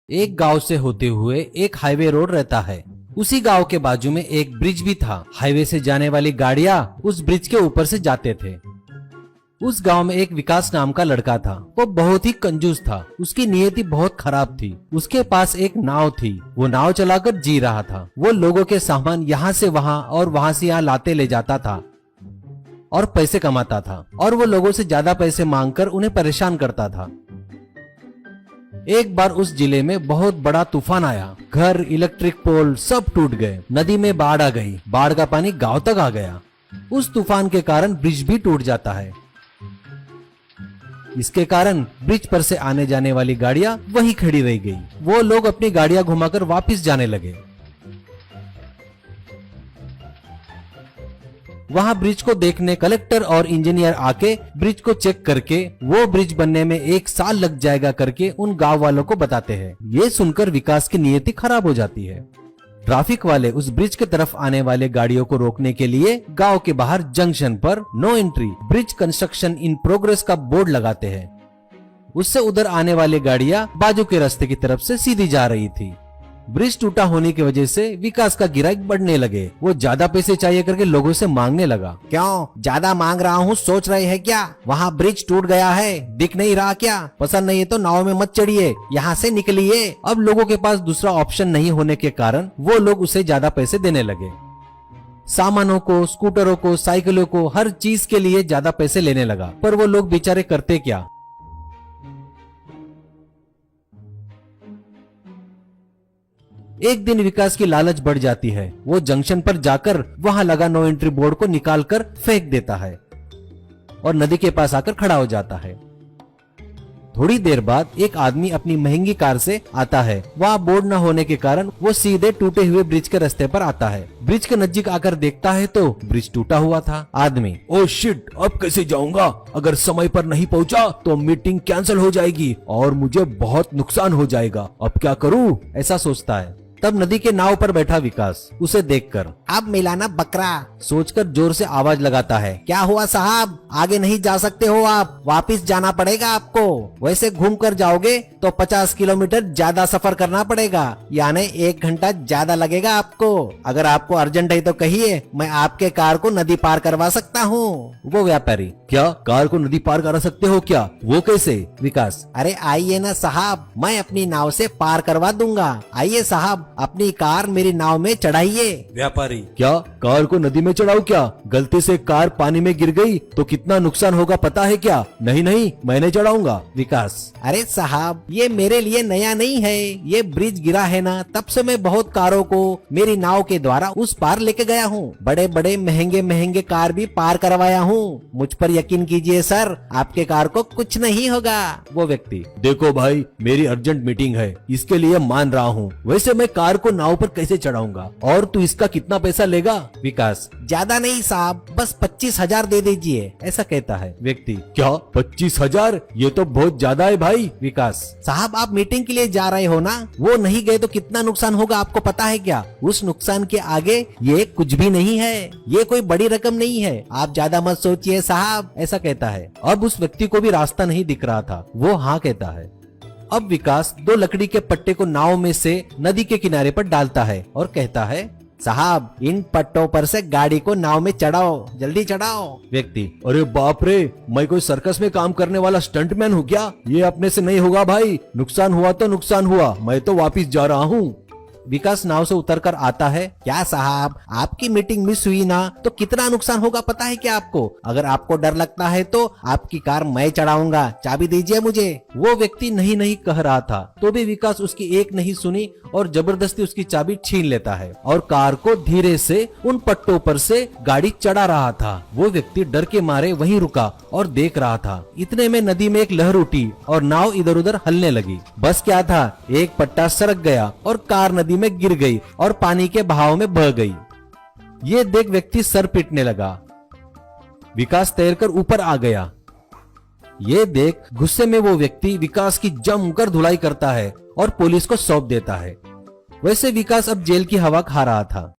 एक गांव से होते हुए एक हाईवे रोड रहता है। उसी गांव के बाजू में एक ब्रिज भी था। हाईवे से जाने वाली गाड़ियां उस ब्रिज के ऊपर से जाते थे। उस गांव में एक विकास नाम का लड़का था। वो बहुत ही कंजूस था। उसकी नियति बहुत खराब थी। उसके पास एक नाव थी। वो नाव चलाकर जी रहा था। वो लोगों के सामान यहाँ से वहाँ और वहाँ से यहाँ लाते ले जाता था और पैसे कमाता था। और वो लोगों से ज्यादा पैसे मांगकर उन्हें परेशान करता था। एक बार उस जिले में बहुत बड़ा तूफान आया। घर, इलेक्ट्रिक पोल सब टूट गए। नदी में बाढ़ आ गई। बाढ़ का पानी गांव तक आ गया। उस तूफान के कारण ब्रिज भी टूट जाता है। इसके कारण ब्रिज पर से आने जाने वाली गाड़ियां वहीं खड़ी रह गई। वो लोग अपनी गाड़ियां घुमाकर वापस जाने लगे। वहां ब्रिज को देखने कलेक्टर और इंजीनियर आके ब्रिज को चेक करके वो ब्रिज बनने में 1 साल लग जाएगा करके उन गांव वालों को बताते हैं। ये सुनकर विकास की नियति खराब हो जाती है। ट्रैफिक वाले उस ब्रिज की तरफ आने वाले गाड़ियों को रोकने के लिए गांव के बाहर जंक्शन पर no entry, bridge construction in progress का बोर्ड लगाते हैं। उससे उधर आने वाली गाड़ियां बाजू के रास्ते की तरफ से सीधी जा रही थी। ब्रिज टूटा होने की वजह से विकास का गिराईक बढ़ने लगे। वो ज्यादा पैसे चाहिए करके लोगों से मांगने लगा। क्यों ज्यादा मांग रहा हूँ, सोच रहे हैं क्या? वहाँ ब्रिज टूट गया है, दिख नहीं रहा क्या? पसंद नहीं है तो नाव में मत चढ़िए, यहाँ से निकलिए। अब लोगों के पास दूसरा ऑप्शन नहीं होने के कारण वो लोग उसे ज्यादा पैसे देने लगे। सामानों को, स्कूटरों को, साइकिलों को, हर चीज के लिए ज्यादा पैसे लेने लगा। पर वो लोग बेचारे करते क्या। एक दिन विकास की लालच बढ़ जाती है। वो जंक्शन पर जाकर वहां लगा नो एंट्री बोर्ड को निकालकर फेंक देता है और नदी के पास आकर खड़ा हो जाता है। थोड़ी देर बाद एक आदमी अपनी महंगी कार से आता है। वहाँ बोर्ड न होने के कारण वो सीधे टूटे हुए ब्रिज के रास्ते पर आता है। ब्रिज के नजदीक आकर देखता है तो ब्रिज टूटा हुआ था। आदमी, ओ शिट, अब कैसे जाऊंगा? अगर समय पर नहीं पहुंचा तो मीटिंग कैंसिल हो जाएगी और मुझे बहुत नुकसान हो जाएगा। अब क्या करूं? ऐसा सोचता है। तब नदी के नाव पर बैठा विकास उसे देखकर अब मिलाना बकरा सोचकर जोर से आवाज लगाता है। क्या हुआ साहब, आगे नहीं जा सकते हो आप? वापिस जाना पड़ेगा आपको। वैसे घूम कर जाओगे तो 50 किलोमीटर ज्यादा सफर करना पड़ेगा, यानी 1 घंटा ज्यादा लगेगा आपको। अगर आपको अर्जेंट है तो कहिए, मैं आपके कार को नदी पार करवा सकता हूँ। वो व्यापारी, क्या कार को नदी पार करा सकते हो क्या? वो कैसे? विकास, अरे आइए ना साहब, मैं अपनी नाव से पार करवा दूंगा। आइए साहब, अपनी कार मेरी नाव में चढ़ाइए। व्यापारी, क्या कार को नदी में चढ़ाऊं क्या? गलती से कार पानी में गिर गई तो कितना नुकसान होगा पता है क्या? नहीं नहीं, मैंने चढ़ाऊंगा। विकास, अरे साहब, ये मेरे लिए नया नहीं है। ये ब्रिज गिरा है ना, तब से मैं बहुत कारों को मेरी नाव के द्वारा उस पार लेके गया हूँ। बड़े बड़े महंगे महंगे कार भी पार करवाया हूँ। मुझ पर यकीन कीजिए सर, आपके कार को कुछ नहीं होगा। वो व्यक्ति, देखो भाई, मेरी अर्जेंट मीटिंग है, इसके लिए मान रहा हूँ। वैसे मैं कार को नाव पर कैसे चढ़ाऊंगा? और तू इसका कितना पैसा लेगा? विकास, ज्यादा नहीं साहब, बस 25,000 दे दीजिए। ऐसा कहता है। व्यक्ति, क्या 25,000? ये तो बहुत ज्यादा है भाई। विकास, साहब आप मीटिंग के लिए जा रहे हो ना, वो नहीं गए तो कितना नुकसान होगा आपको पता है क्या? उस नुकसान के आगे ये कुछ भी नहीं है। ये कोई बड़ी रकम नहीं है, आप ज्यादा मत सोचिए साहब। ऐसा कहता है। अब उस व्यक्ति को भी रास्ता नहीं दिख रहा था। वो हाँ कहता है। अब विकास 2 लकड़ी के पट्टे को नाव में से नदी के किनारे पर डालता है और कहता है, साहब इन पट्टों पर से गाड़ी को नाव में चढ़ाओ, जल्दी चढ़ाओ। व्यक्ति, अरे बाप रे, मैं कोई सर्कस में काम करने वाला स्टंटमैन हूँ क्या? ये अपने से नहीं होगा भाई। नुकसान हुआ तो नुकसान हुआ, मैं तो वापिस जा रहा हूँ। विकास नाव से उतरकर आता है। क्या साहब, आपकी मीटिंग मिस हुई ना तो कितना नुकसान होगा पता है क्या आपको? अगर आपको डर लगता है तो आपकी कार मैं चढ़ाऊंगा, चाबी दीजिए मुझे। वो व्यक्ति नहीं नहीं कह रहा था तो भी विकास उसकी एक नहीं सुनी और जबरदस्ती उसकी चाबी छीन लेता है और कार को धीरे से उन पट्टों पर से गाड़ी चढ़ा रहा था। वो व्यक्ति डर के मारे वहीं रुका और देख रहा था। इतने में नदी में एक लहर उठी और नाव इधर उधर हलने लगी। बस क्या था, एक पट्टा सरक गया और कार नदी में गिर गई और पानी के बहाव में बह गई। ये देख व्यक्ति सर पीटने लगा। विकास तैरकर ऊपर आ गया। ये देख गुस्से में वो व्यक्ति विकास की जमकर धुलाई करता है और पुलिस को सौंप देता है। वैसे विकास अब जेल की हवा खा रहा था।